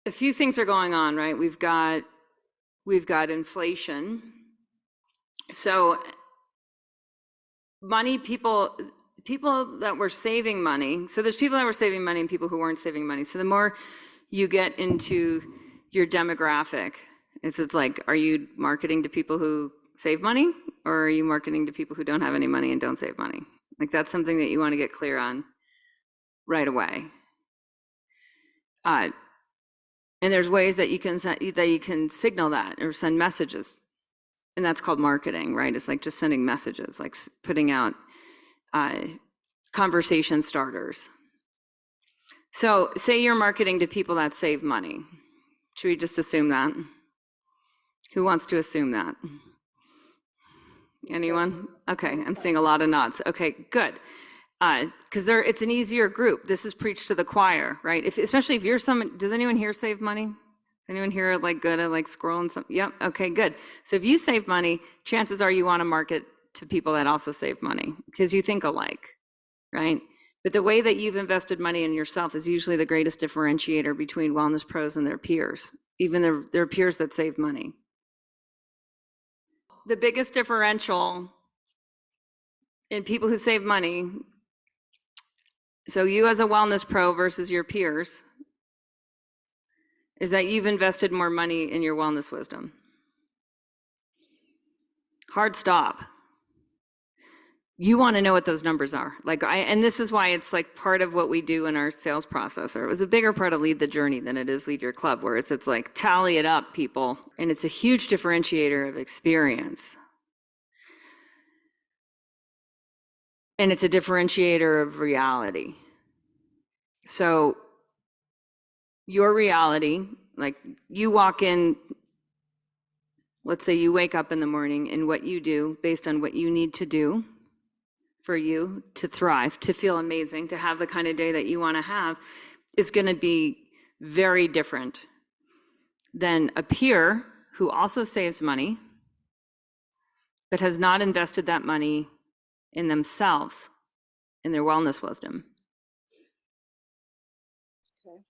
a few things are going on, right? We've got inflation. So money, people that were saving money. So there's people that were saving money and people who weren't saving money. So the more you get into your demographic, it's like, are you marketing to people who save money, or are you marketing to people who don't have any money and don't save money? Like, that's something that you want to get clear on right away. And there's ways that you can signal that or send messages, and that's called marketing, right? It's like just sending messages, like putting out conversation starters. So say you're marketing to people that save money. Should we just assume that? Who wants to assume that? Anyone? Okay, I'm seeing a lot of nods. Okay, good. Because it's an easier group. This is preached to the choir, right? Especially if you're someone, does anyone here save money? Is anyone here like good at like scrolling something? Yep, okay, good. So if you save money, chances are you want to market to people that also save money because you think alike, right? But the way that you've invested money in yourself is usually the greatest differentiator between wellness pros and their peers, even their peers that save money. The biggest differential in people who save money, so you as a wellness pro versus your peers, is that you've invested more money in your wellness wisdom. Hard stop. You want to know what those numbers are. And this is why it's like part of what we do in our sales process, or it was a bigger part of Lead the Journey than it is Lead Your Club, whereas it's like tally it up, people. And it's a huge differentiator of experience. And it's a differentiator of reality. So your reality, like you walk in, let's say you wake up in the morning, and what you do based on what you need to do for you to thrive, to feel amazing, to have the kind of day that you want to have, is going to be very different than a peer who also saves money, but has not invested that money in themselves, in their wellness wisdom. Okay.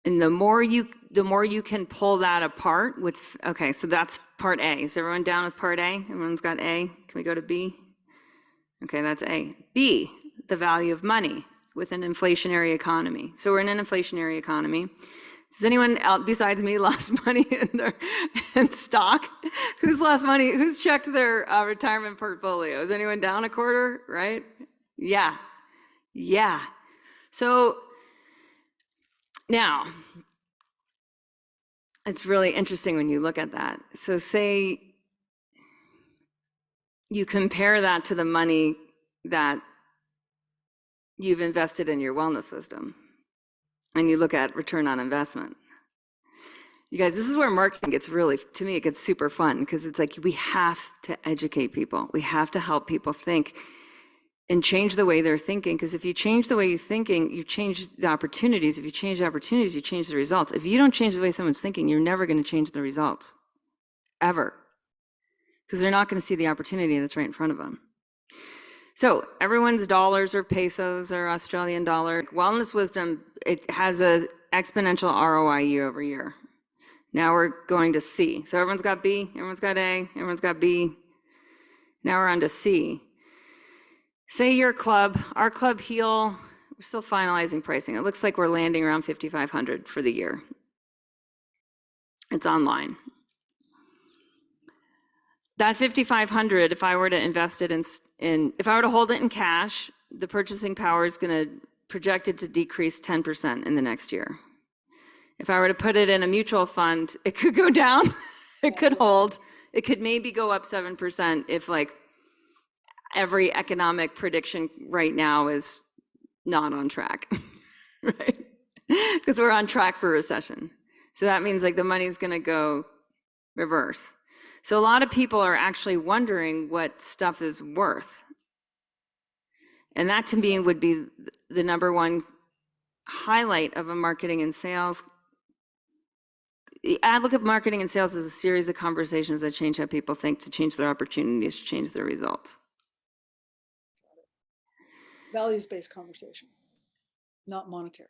And the more you can pull that apart, okay, so that's part A. Is everyone down with part A? Everyone's got A? Can we go to B? Okay, that's A. B, the value of money with an inflationary economy. So we're in an inflationary economy. Has anyone else besides me lost money in stock? Who's lost money? Who's checked their retirement portfolio? Is anyone down a quarter, right? Yeah. So now, it's really interesting when you look at that. So say you compare that to the money that you've invested in your wellness wisdom, and you look at return on investment. You guys, this is where marketing gets really, to me, it gets super fun, because it's like we have to educate people. We have to help people think and change the way they're thinking, because if you change the way you're thinking, you change the opportunities. If you change the opportunities, you change the results. If you don't change the way someone's thinking, you're never going to change the results, ever, because they're not going to see the opportunity that's right in front of them. So everyone's dollars or pesos or Australian dollar. Wellness wisdom, it has a exponential ROI year over year. Now we're going to C. So everyone's got B, everyone's got A, everyone's got B. Now we're on to C. Say your club, our club Heal, we're still finalizing pricing. It looks like we're landing around $5,500 for the year. It's online. That $5,500, if I were to invest it if I were to hold it in cash, the purchasing power is going to project it to decrease 10% in the next year. If I were to put it in a mutual fund, it could go down, it could hold, it could maybe go up 7% if like every economic prediction right now is not on track, right? Because we're on track for recession. So that means like the money's going to go reverse. So a lot of people are actually wondering what stuff is worth. And that to me would be the number one highlight of a marketing and sales. I look at marketing and sales as a series of conversations that change how people think, to change their opportunities, to change their results. Values-based conversation, not monetary.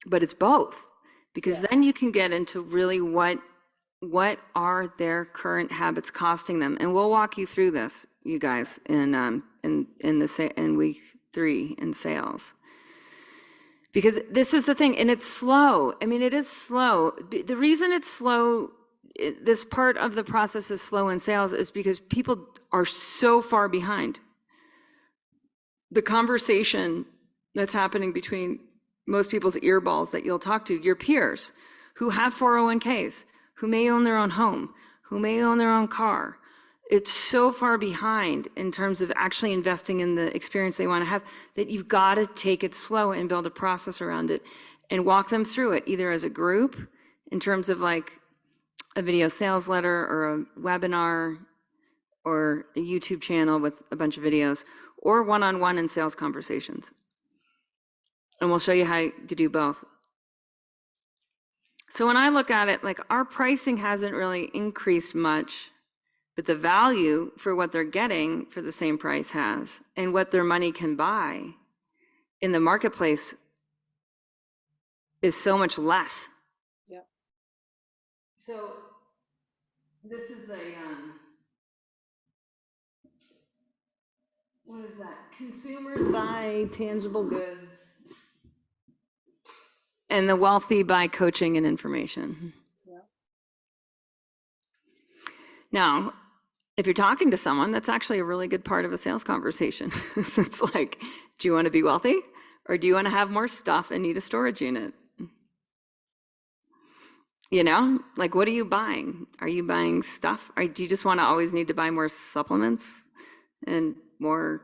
but it's both, because then you can get into really what are their current habits costing them, and we'll walk you through this, you guys, in week 3 in sales. Because this is the thing, and it's slow. I mean, it is slow. The reason it's slow, this part of the process is slow in sales, is because people are so far behind. The conversation that's happening between most people's earballs that you'll talk to, your peers who have 401ks, who may own their own home, who may own their own car, it's so far behind in terms of actually investing in the experience they want to have, that you've got to take it slow and build a process around it and walk them through it, either as a group in terms of like a video sales letter or a webinar or a YouTube channel with a bunch of videos, or one-on-one in sales conversations. And we'll show you how to do both. So when I look at it, like, our pricing hasn't really increased much, but the value for what they're getting for the same price has, and what their money can buy in the marketplace is so much less. Yep. So this is what is that? Consumers buy tangible goods, and the wealthy buy coaching and information. Yep. Now, if you're talking to someone, that's actually a really good part of a sales conversation. So it's like, do you want to be wealthy, or do you want to have more stuff and need a storage unit? You know, like, what are you buying? Are you buying stuff? Or do you just want to always need to buy more supplements and more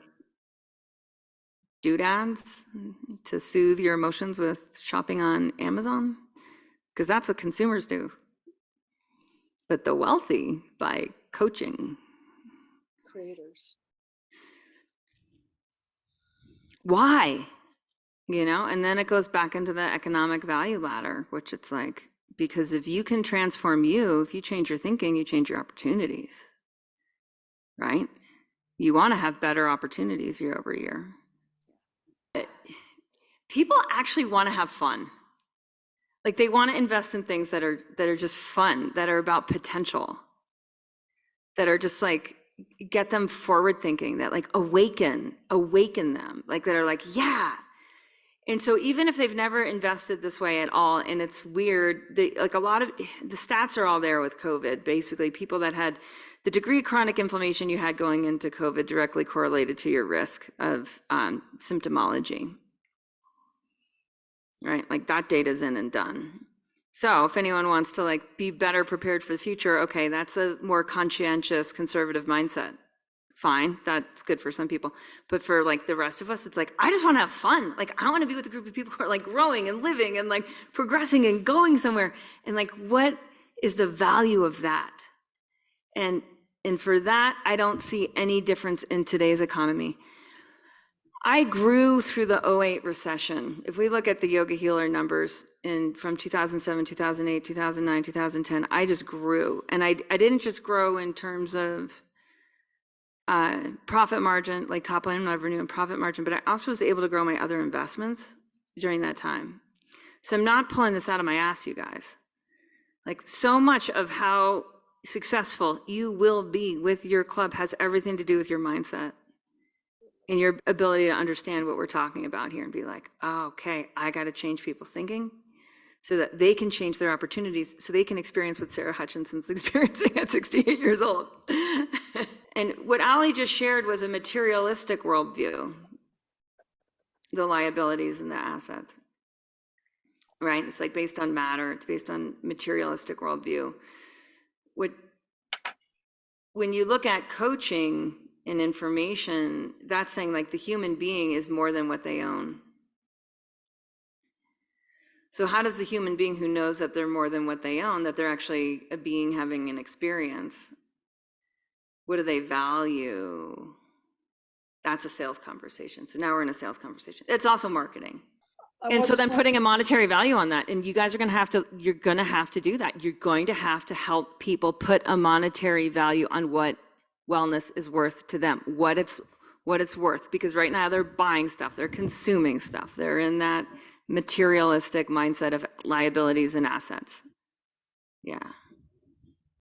doodads to soothe your emotions with shopping on Amazon? Because that's what consumers do. But the wealthy buy coaching. Creators. Why? You know, and then it goes back into the economic value ladder, which it's like, because if you can transform you, if you change your thinking, you change your opportunities, right? You want to have better opportunities year over year. People actually want to have fun. Like, they want to invest in things that are just fun, that are about potential, that are just like, get them forward thinking, that like awaken them, like, that are like, yeah. And so even if they've never invested this way at all, and it's weird, like, a lot of the stats are all there with COVID. Basically, people that had the degree of chronic inflammation you had going into COVID directly correlated to your risk of symptomology, right? Like, that data's in and done. So if anyone wants to like be better prepared for the future, okay, that's a more conscientious conservative mindset. Fine, that's good for some people. But for like the rest of us, it's like, I just want to have fun. Like, I want to be with a group of people who are like growing and living and like progressing and going somewhere. And like, what is the value of that? And for that, I don't see any difference in today's economy. I grew through the 2008 recession. If we look at the Yoga Healer numbers from 2007, 2008, 2009, 2010, I just grew. And I didn't just grow in terms of profit margin, like top line revenue and profit margin, but I also was able to grow my other investments during that time. So I'm not pulling this out of my ass, you guys. Like, so much of how successful you will be with your club has everything to do with your mindset and your ability to understand what we're talking about here and be like, oh, okay, I got to change people's thinking so that they can change their opportunities, so they can experience what Sarah Hutchinson's experiencing at 68 years old. And what Ali just shared was a materialistic worldview, the liabilities and the assets, right? It's like based on matter, it's based on materialistic worldview. When you look at coaching and information, that's saying like the human being is more than what they own. So how does the human being who knows that they're more than what they own, that they're actually a being having an experience, what do they value? That's a sales conversation. So now we're in a sales conversation. It's also marketing. And so then putting a monetary value on that, and you guys are you're gonna have to do that. You're going to have to help people put a monetary value on what wellness is worth to them, what it's worth. Because right now they're buying stuff, they're consuming stuff, they're in that materialistic mindset of liabilities and assets. Yeah.